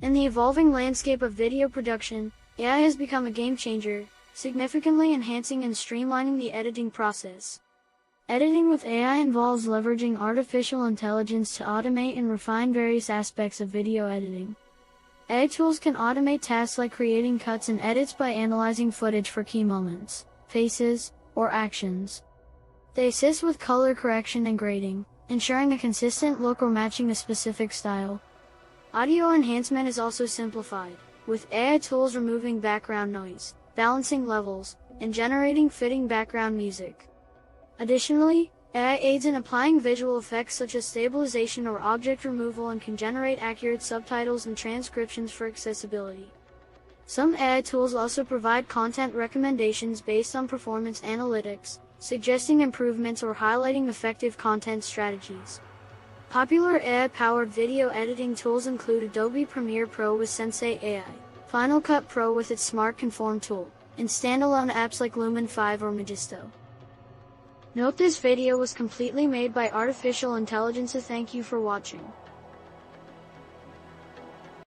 In the evolving landscape of video production, AI has become a game changer, significantly enhancing and streamlining the editing process. Editing with AI involves leveraging artificial intelligence to automate and refine various aspects of video editing. AI tools can automate tasks like creating cuts and edits by analyzing footage for key moments, faces, or actions. They assist with color correction and grading, ensuring a consistent look or matching a specific style. Audio enhancement is also simplified, with AI tools removing background noise, balancing levels, and generating fitting background music. Additionally, AI aids in applying visual effects such as stabilization or object removal and can generate accurate subtitles and transcriptions for accessibility. Some AI tools also provide content recommendations based on performance analytics, suggesting improvements or highlighting effective content strategies. Popular AI-powered video editing tools include Adobe Premiere Pro with Sensei AI, Final Cut Pro with its Smart Conform tool, and standalone apps like Lumen 5 or Magisto. Note this video was completely made by artificial intelligence. Thank you for watching.